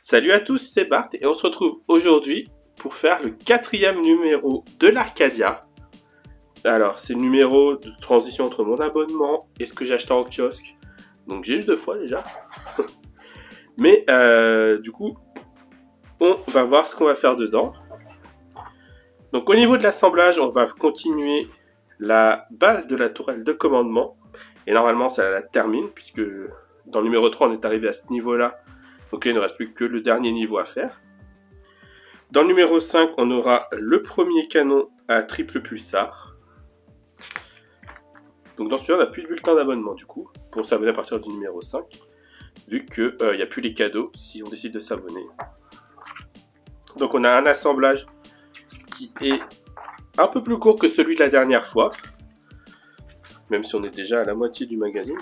Salut à tous, c'est Bart et on se retrouve aujourd'hui pour faire le 4e numéro de l'Arcadia. Alors, c'est le numéro de transition entre mon abonnement et ce que j'ai acheté en kiosque. Donc j'ai eu 2 fois déjà. Mais du coup, on va voir ce qu'on va faire dedans. Donc au niveau de l'assemblage, on va continuer la base de la tourelle de commandement. Et normalement, ça la termine puisque dans le numéro 3, on est arrivé à ce niveau-là. Donc là, il ne reste plus que le dernier niveau à faire. Dans le numéro 5, on aura le premier canon à triple pulsar. Donc dans celui-là, on n'a plus de bulletin d'abonnement du coup, pour s'abonner à partir du numéro 5, vu qu'il n'y a plus les cadeaux si on décide de s'abonner. Donc on a un assemblage qui est un peu plus court que celui de la dernière fois, même si on est déjà à la moitié du magazine.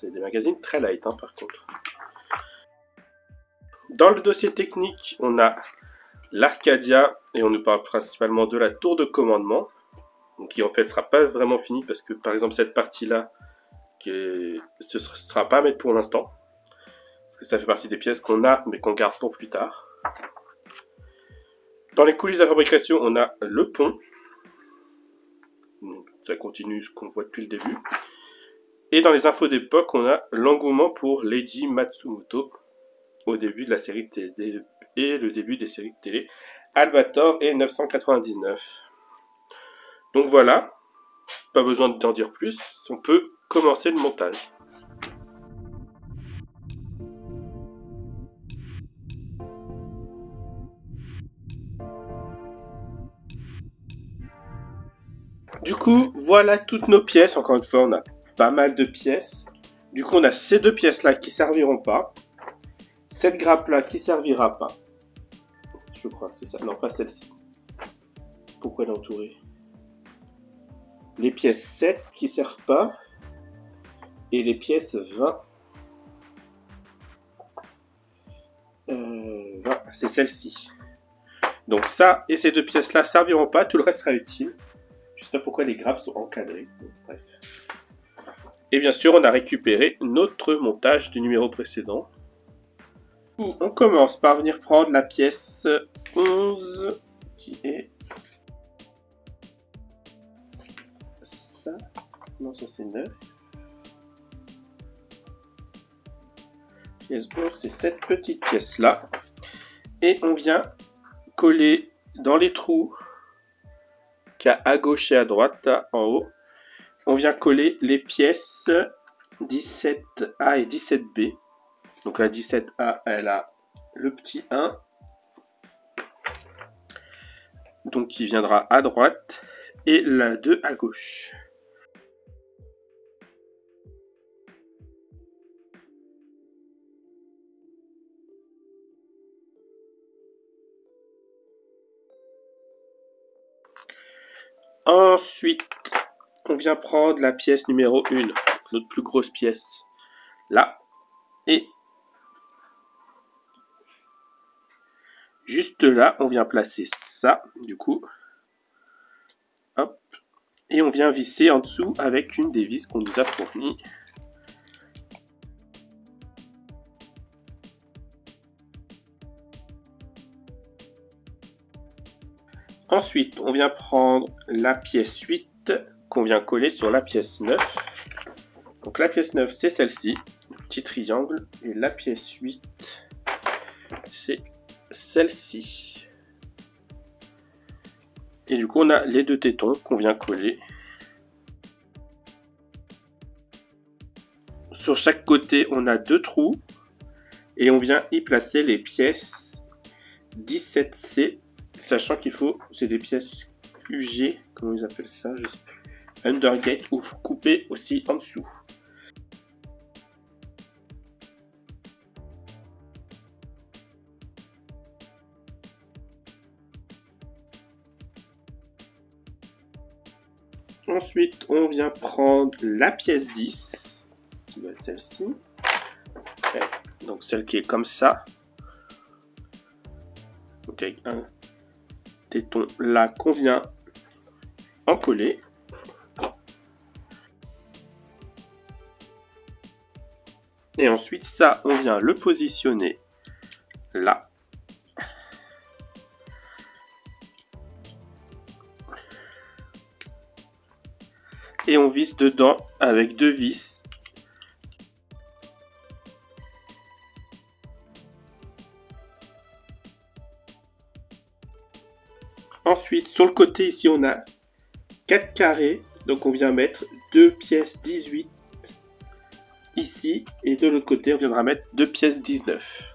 C'est des magazines très light par contre. Dans le dossier technique, on a l'Arcadia, et on nous parle principalement de la tour de commandement, donc qui en fait ne sera pas vraiment finie, parce que par exemple cette partie-là, ce ne sera pas à mettre pour l'instant, parce que ça fait partie des pièces qu'on a, mais qu'on garde pour plus tard. Dans les coulisses de la fabrication, on a le pont, donc, ça continue ce qu'on voit depuis le début. Et dans les infos d'époque, on a l'engouement pour Leiji Matsumoto, au début de la série télé, et le début des séries de télé Albator et 999. Donc voilà, pas besoin d'en dire plus, on peut commencer le montage. Du coup, voilà toutes nos pièces. Encore une fois, on a pas mal de pièces. Du coup, on a ces deux pièces-là qui serviront pas. Cette grappe-là qui servira pas. Je crois, c'est ça. Non, pas celle-ci. Pourquoi l'entourer? Les pièces 7 qui servent pas. Et les pièces 20. 20, c'est celle-ci. Donc ça et ces deux pièces-là serviront pas. Tout le reste sera utile. Je sais pas pourquoi les grappes sont encadrées. Bon, bref. Et bien sûr, on a récupéré notre montage du numéro précédent. On commence par venir prendre la pièce 11, qui est ça. Non, ça c'est 9. Pièce 11, c'est cette petite pièce-là. Et on vient coller dans les trous qu'il y a à gauche et à droite, là, en haut. On vient coller les pièces 17A et 17B. Donc la 17A, elle a le petit 1. Donc qui viendra à droite. Et la 2 à gauche. Ensuite, on vient prendre la pièce numéro 1. Notre plus grosse pièce. Là. Et juste là, on vient placer ça, du coup. Hop. Et on vient visser en dessous avec une des vis qu'on nous a fournies. Ensuite, on vient prendre la pièce 8 qu'on vient coller sur la pièce 9. Donc la pièce 9, c'est celle-ci, le petit triangle. Et la pièce 8, c'est celle-ci. Et du coup, on a les deux tétons qu'on vient coller. Sur chaque côté, on a 2 trous. Et on vient y placer les pièces 17C. Sachant qu'il faut, c'est des pièces UG, comment ils appellent ça, je sais plus. Undergate, ou couper aussi en dessous. Ensuite, on vient prendre la pièce 10, qui va être celle-ci. Donc celle qui est comme ça. Donc avec un téton là qu'on vient en coller. Et ensuite, ça, on vient le positionner là. Et on visse dedans avec 2 vis. Ensuite, sur le côté ici, on a 4 carrés. Donc on vient mettre 2 pièces 18 ici. Et de l'autre côté, on viendra mettre 2 pièces 19.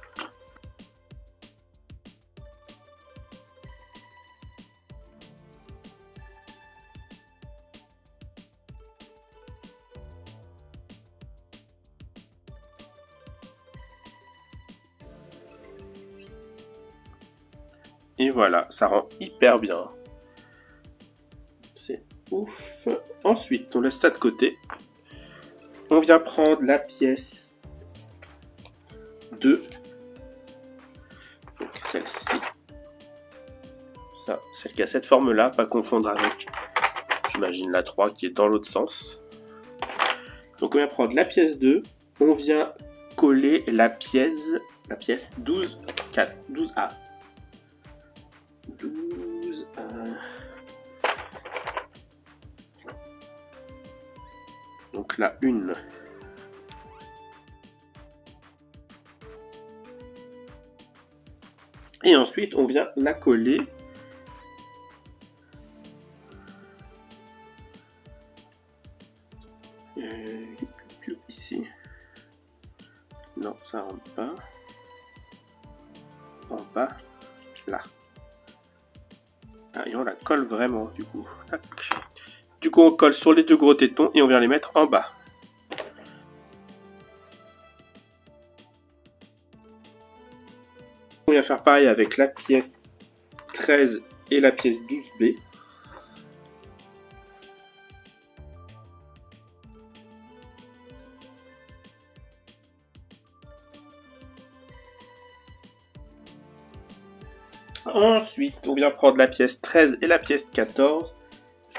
Et voilà, ça rend hyper bien. C'est ouf. Ensuite, on laisse ça de côté. On vient prendre la pièce 2. Donc celle-ci. Ça, celle qui a cette forme-là, pas confondre avec, j'imagine, la 3 qui est dans l'autre sens. Donc on vient prendre la pièce 2. On vient coller la pièce 12A. 12A. Donc la 1. Et ensuite, on vient la coller. Ici. Non, ça rentre pas. En bas, là. Ah, et on la colle vraiment, du coup. Tac. Du coup, on colle sur les 2 gros tétons et on vient les mettre en bas. On vient faire pareil avec la pièce 13 et la pièce 12B. Ensuite, on vient prendre la pièce 13 et la pièce 14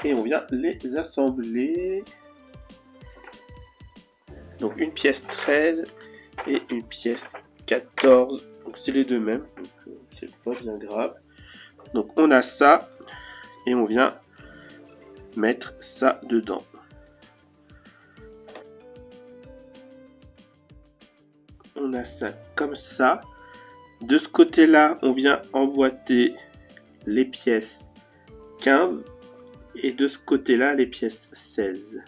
et on vient les assembler. Donc une pièce 13 et une pièce 14. Donc c'est les deux mêmes, donc c'est pas bien grave. Donc on a ça et on vient mettre ça dedans. On a ça comme ça. De ce côté-là, on vient emboîter les pièces 15 et de ce côté-là, les pièces 16.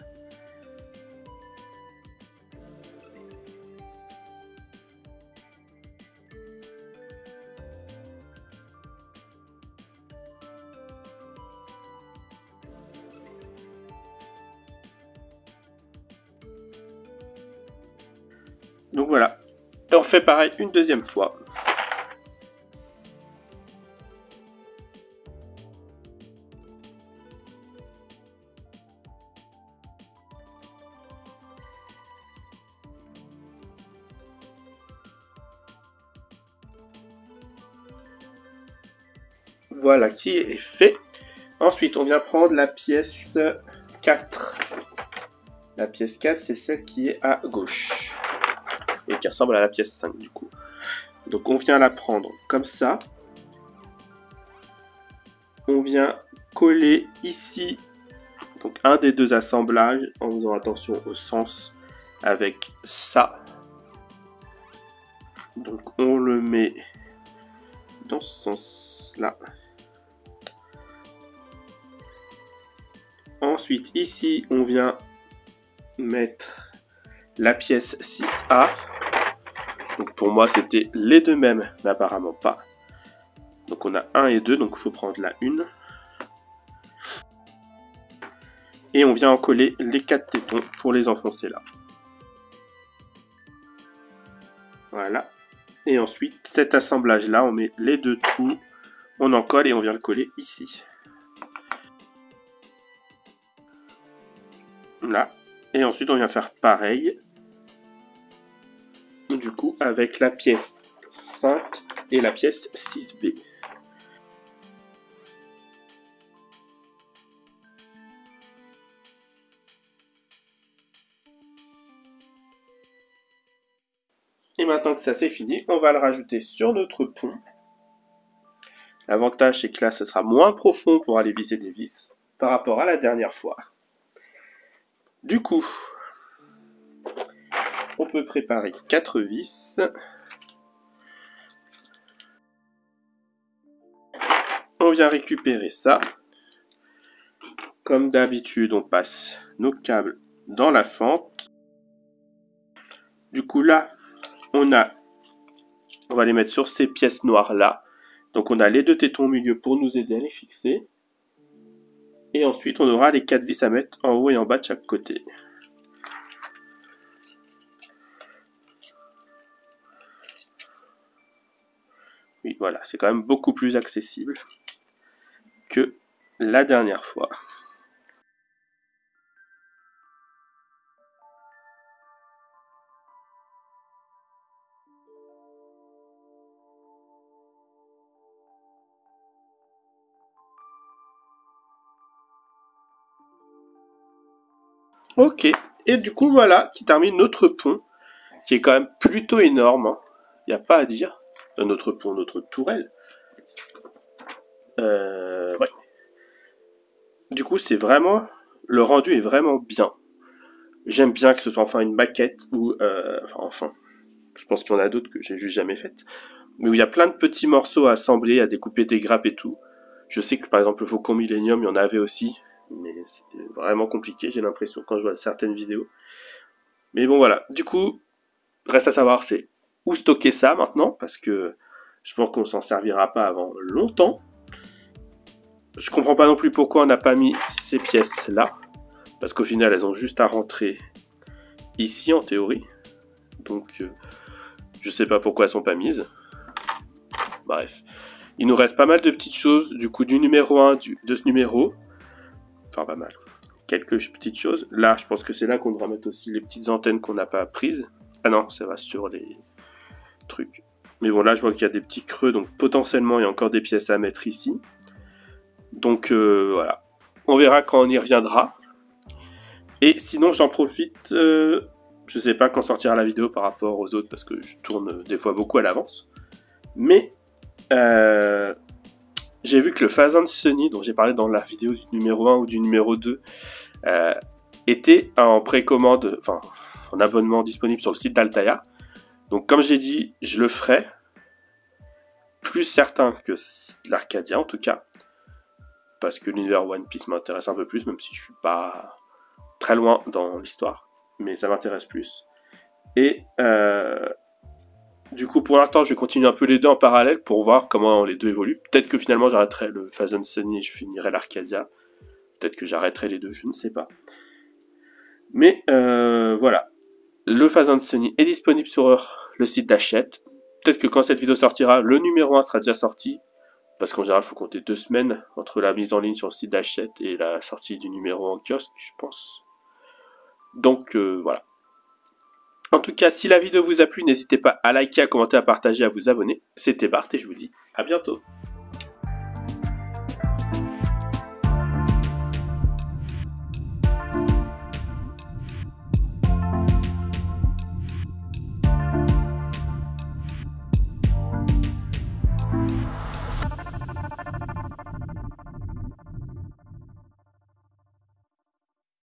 Donc voilà, on refait pareil une deuxième fois. Voilà qui est fait. Ensuite, on vient prendre la pièce 4. La pièce 4, c'est celle qui est à gauche. Et qui ressemble à la pièce 5 du coup. Donc on vient la prendre comme ça. On vient coller ici donc un des 2 assemblages en faisant attention au sens avec ça. Donc on le met dans ce sens-là. Ensuite, ici, on vient mettre la pièce 6A. Donc pour moi, c'était les 2 mêmes, mais apparemment pas. Donc on a 1 et 2, donc il faut prendre la 1. Et on vient en coller les 4 tétons pour les enfoncer là. Voilà. Et ensuite, cet assemblage-là, on met les 2 trous, on en colle et on vient le coller ici. Là. Et ensuite, on vient faire pareil. Du coup, avec la pièce 5 et la pièce 6B. Et maintenant que ça c'est fini, on va le rajouter sur notre pont. L'avantage c'est que là, ça sera moins profond pour aller visser des vis par rapport à la dernière fois. Du coup, on peut préparer 4 vis. On vient récupérer ça. Comme d'habitude, on passe nos câbles dans la fente. Du coup là, on va les mettre sur ces pièces noires là. Donc on a les 2 tétons au milieu pour nous aider à les fixer. Et ensuite on aura les 4 vis à mettre en haut et en bas de chaque côté. Oui, voilà, c'est quand même beaucoup plus accessible que la dernière fois. Ok, et du coup voilà qui termine notre pont, qui est quand même plutôt énorme, il n'y a pas à dire, notre pont, notre tourelle. Ouais. Du coup c'est vraiment, le rendu est vraiment bien. J'aime bien que ce soit enfin une maquette, ou enfin, je pense qu'il y en a d'autres que j'ai juste jamais faites, mais où il y a plein de petits morceaux à assembler, à découper des grappes et tout. Je sais que par exemple le Faucon Millenium, il y en avait aussi, mais c'était vraiment compliqué, j'ai l'impression, quand je vois certaines vidéos. Mais bon voilà, du coup, reste à savoir c'est où stocker ça maintenant, parce que je pense qu'on s'en servira pas avant longtemps. Je comprends pas non plus pourquoi on n'a pas mis ces pièces là, parce qu'au final elles ont juste à rentrer ici en théorie. Donc je sais pas pourquoi elles sont pas mises. Bref. Il nous reste pas mal de petites choses, du coup du numéro 1 de ce numéro. Enfin pas mal. Quelques petites choses. Là, je pense que c'est là qu'on devra mettre aussi les petites antennes qu'on n'a pas prises. Ah non, ça va sur les trucs. Mais bon, là, je vois qu'il y a des petits creux, donc potentiellement, il y a encore des pièces à mettre ici. Donc voilà. On verra quand on y reviendra. Et sinon, j'en profite. Je sais pas quand sortira la vidéo par rapport aux autres, parce que je tourne des fois beaucoup à l'avance. Mais j'ai vu que le Phazon Sunny, dont j'ai parlé dans la vidéo du numéro 1 ou du numéro 2, était en précommande, enfin en abonnement disponible sur le site d'Altaïa. Donc comme j'ai dit, je le ferai. Plus certain que l'Arcadia en tout cas. Parce que l'univers One Piece m'intéresse un peu plus, même si je suis pas très loin dans l'histoire. Mais ça m'intéresse plus. Et du coup, pour l'instant, je vais continuer un peu les deux en parallèle pour voir comment les deux évoluent. Peut-être que finalement, j'arrêterai le Phazon Sunny et je finirai l'Arcadia. Peut-être que j'arrêterai les deux, je ne sais pas. Mais voilà. Le Phazon Sunny est disponible sur le site d'Hachette. Peut-être que quand cette vidéo sortira, le numéro 1 sera déjà sorti. Parce qu'en général, il faut compter 2 semaines entre la mise en ligne sur le site d'Hachette et la sortie du numéro en kiosque, je pense. Donc voilà. En tout cas, si la vidéo vous a plu, n'hésitez pas à liker, à commenter, à partager, à vous abonner. C'était Bart et je vous dis à bientôt.